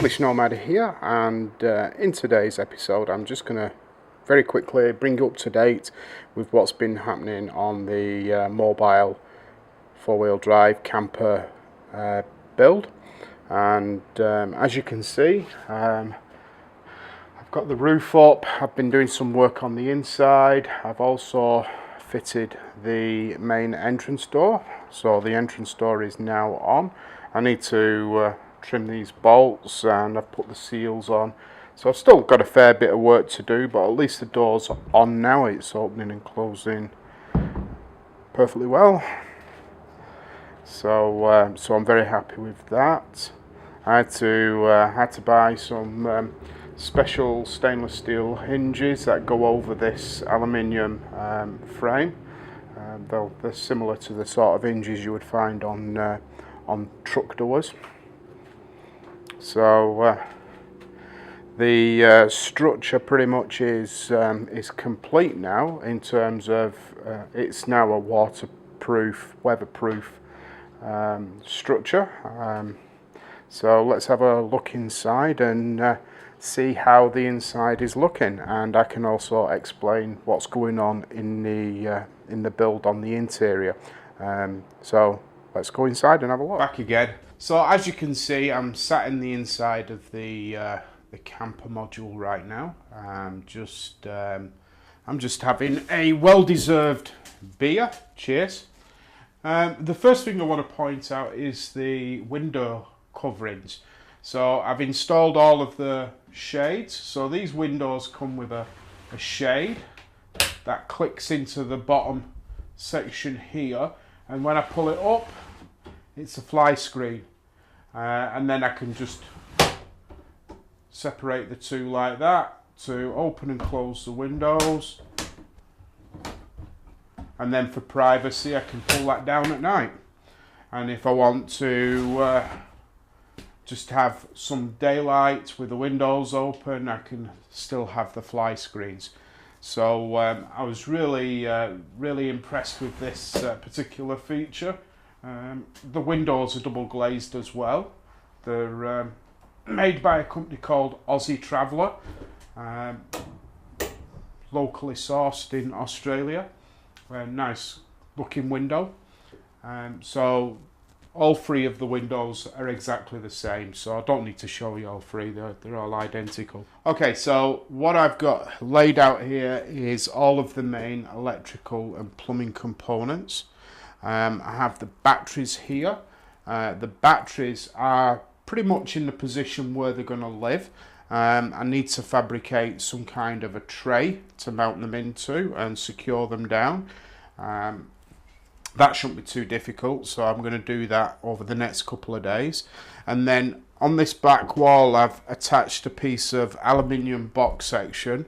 English Nomad here, and in today's episode I'm just going to very quickly bring you up to date with what's been happening on the mobile four-wheel drive camper build. And as you can see, I've got the roof up. I've been doing some work on the inside. I've also fitted the main entrance door, so the entrance door is now on. I need to trim these bolts and I've put the seals on, so I've still got a fair bit of work to do, but at least the door's on now. It's opening and closing perfectly well, so so I'm very happy with that. I had to buy some special stainless steel hinges that go over this aluminium frame. They're similar to the sort of hinges you would find on truck doors. So the structure pretty much is complete now, in terms of it's now a waterproof, weatherproof structure. So let's have a look inside and see how the inside is looking, and I can also explain what's going on in the build on the interior. So let's go inside and have a look. Back again. So as you can see, I'm sat in the inside of the camper module right now. I'm just having a well-deserved beer. Cheers. The first thing I want to point out is the window coverings. So I've installed all of the shades. So these windows come with a shade that clicks into the bottom section here, and when I pull it up, it's a fly screen, and then I can just separate the two like that to open and close the windows, and then for privacy I can pull that down at night. And if I want to just have some daylight with the windows open, I can still have the fly screens. So I was really impressed with this particular feature. The windows are double glazed as well. They're made by a company called Aussie Traveller, locally sourced in Australia. Nice looking window. So all three of the windows are exactly the same, so I don't need to show you all three. They're all identical. Okay, so what I've got laid out here is all of the main electrical and plumbing components. I have the batteries here. The batteries are pretty much in the position where they're going to live. I need to fabricate some kind of a tray to mount them into and secure them down. That shouldn't be too difficult, so I'm going to do that over the next couple of days. And then on this back wall I've attached a piece of aluminium box section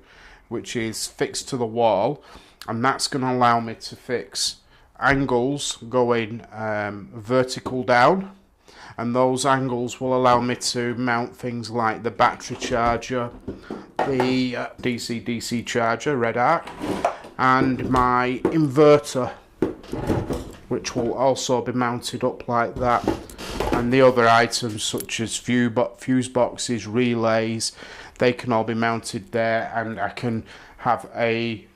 which is fixed to the wall, and that's going to allow me to fix angles going vertical down, and those angles will allow me to mount things like the battery charger, the DC charger, red arc, and my inverter, which will also be mounted up like that, and the other items such as fuse boxes, relays, they can all be mounted there, and I can have a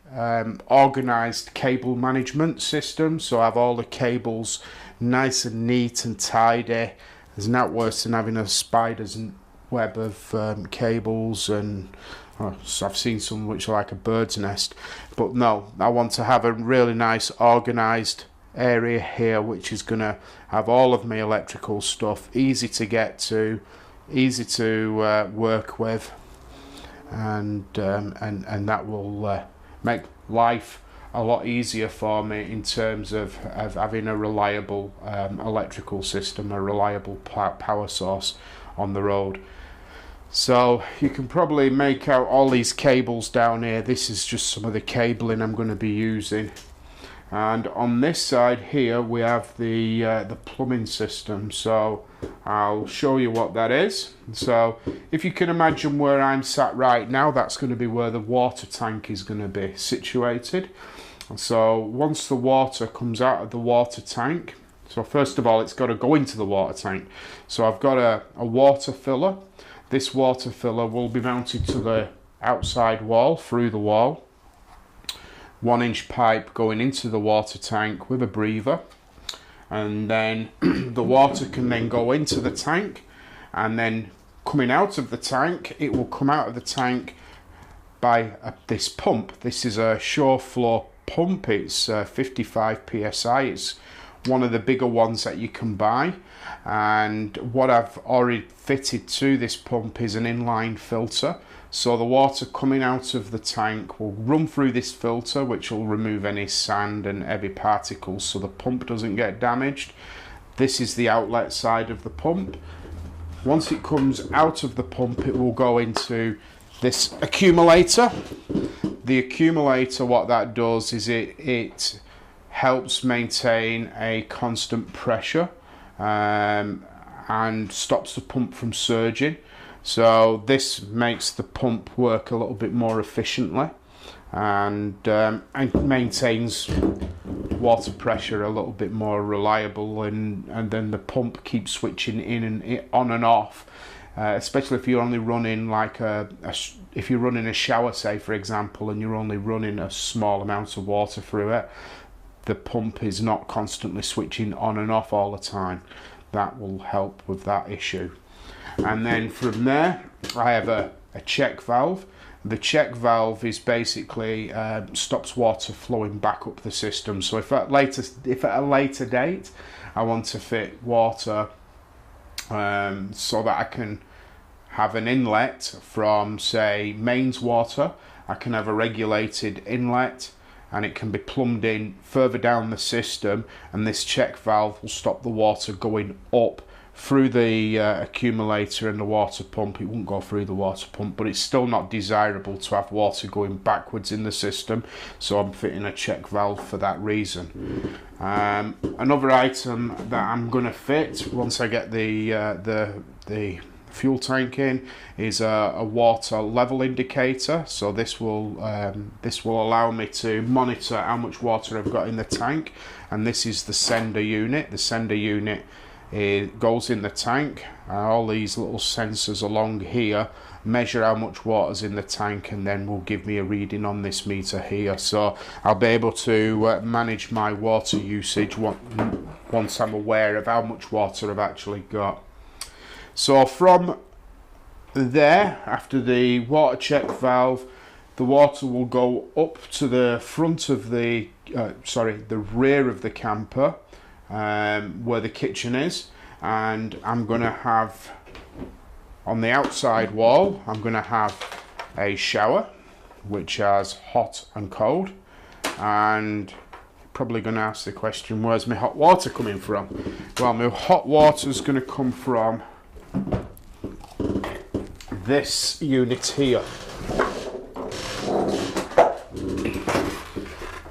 organized cable management system, so I have all the cables nice and neat and tidy. There's not worse than having a spider's web of cables, and I've seen some which are like a bird's nest, but no, I want to have a really nice organized area here which is going to have all of my electrical stuff easy to get to, easy to work with, and that will make life a lot easier for me in terms of having a reliable electrical system, a reliable power source on the road. So you can probably make out all these cables down here. This is just some of the cabling I'm going to be using. And on this side here we have the plumbing system, so I'll show you what that is. So if you can imagine where I'm sat right now, that's going to be where the water tank is going to be situated. So once the water comes out of the water tank, so first of all it's got to go into the water tank. So I've got a water filler This water filler will be mounted to the outside wall, through the wall. 1-inch pipe going into the water tank with a breather, and then the water can then go into the tank, and then coming out of the tank, it will come out of the tank by this pump. This is a shore floor pump. It's 55 psi. It's one of the bigger ones that you can buy, and what I've already fitted to this pump is an inline filter. So the water coming out of the tank will run through this filter, which will remove any sand and heavy particles so the pump doesn't get damaged. This is the outlet side of the pump. Once it comes out of the pump, it will go into this accumulator. The accumulator, what that does is it helps maintain a constant pressure and stops the pump from surging. So this makes the pump work a little bit more efficiently, and maintains water pressure a little bit more reliable, and then the pump keeps switching in and on and off, especially if you're only running like if you're running a shower, say for example, and you're only running a small amount of water through it, the pump is not constantly switching on and off all the time. That will help with that issue. And then from there, I have a check valve. The check valve is basically stops water flowing back up the system. So if at a later date I want to fit water so that I can have an inlet from, say, mains water, I can have a regulated inlet, and it can be plumbed in further down the system, and this check valve will stop the water going up through the accumulator and the water pump. It won't go through the water pump, but it's still not desirable to have water going backwards in the system, so I'm fitting a check valve for that reason. Another item that I'm going to fit once I get the fuel tank in is a water level indicator. So this will allow me to monitor how much water I've got in the tank, and this is the sender unit. The sender unit, it goes in the tank. All these little sensors along here measure how much water's in the tank, and then will give me a reading on this meter here. So I'll be able to manage my water usage once I'm aware of how much water I've actually got. So from there, after the water check valve, the water will go up to the front of the rear of the camper, where the kitchen is, and I'm going to have, on the outside wall, I'm going to have a shower which has hot and cold. And you're probably going to ask the question, where's my hot water coming from? Well, my hot water is going to come from this unit here.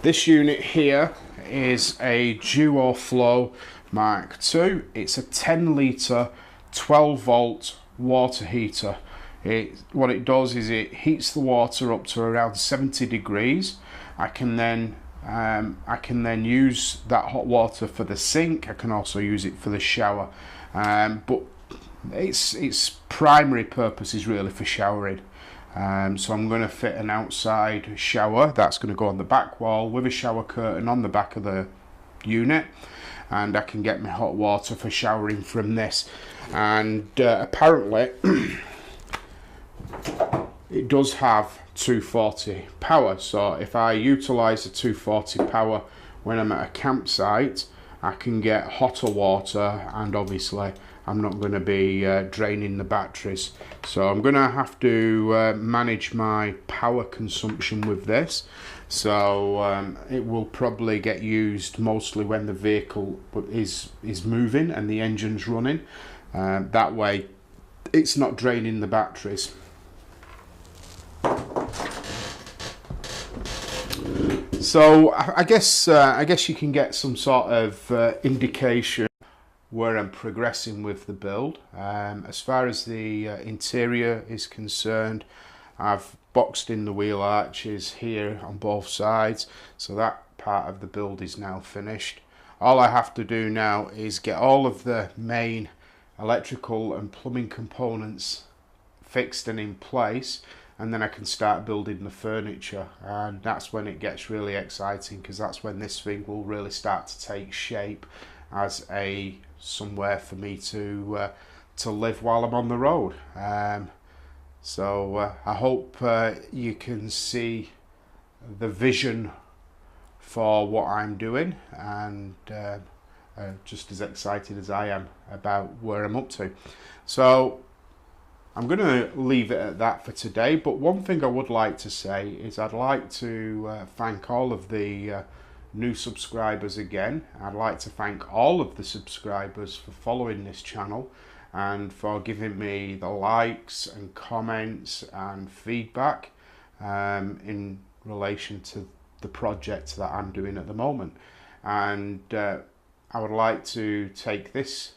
This unit here is a Duo Flow Mark II. It's a 10 litre 12 volt water heater. What it does is it heats the water up to around 70 degrees. I can then use that hot water for the sink. I can also use it for the shower, but its primary purpose is really for showering. So I'm going to fit an outside shower that's going to go on the back wall with a shower curtain on the back of the unit, and I can get my hot water for showering from this. And apparently it does have 240 power, so if I utilize the 240 power when I'm at a campsite, I can get hotter water, and obviously I'm not going to be draining the batteries. So I'm going to have to manage my power consumption with this. So it will probably get used mostly when the vehicle is moving and the engine's running. That way it's not draining the batteries. So I guess you can get some sort of indication where I'm progressing with the build. As far as the interior is concerned, I've boxed in the wheel arches here on both sides, so that part of the build is now finished. All I have to do now is get all of the main electrical and plumbing components fixed and in place, and then I can start building the furniture, and that's when it gets really exciting, because that's when this thing will really start to take shape as a somewhere for me to live while I'm on the road. So I hope you can see the vision for what I'm doing, and just as excited as I am about where I'm up to. So I'm going to leave it at that for today, but one thing I would like to say is I'd like to thank all of the new subscribers again. I'd like to thank all of the subscribers for following this channel and for giving me the likes and comments and feedback in relation to the project that I'm doing at the moment. And I would like to take this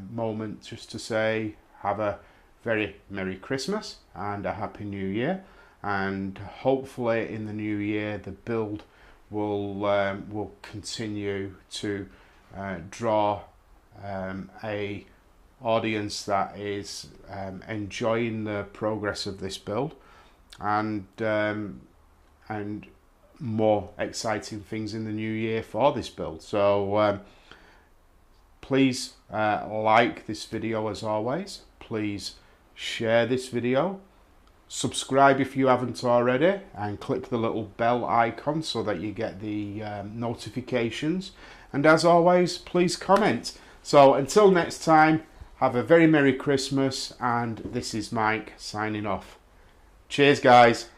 moment just to say have a very Merry Christmas and a Happy New Year, and hopefully in the new year the build will continue to draw a audience that is enjoying the progress of this build, and more exciting things in the new year for this build. So please like this video as always. Please share this video, subscribe if you haven't already, and click the little bell icon so that you get the notifications. And as always, please comment. So until next time, have a very Merry Christmas, and this is Mike signing off. Cheers guys.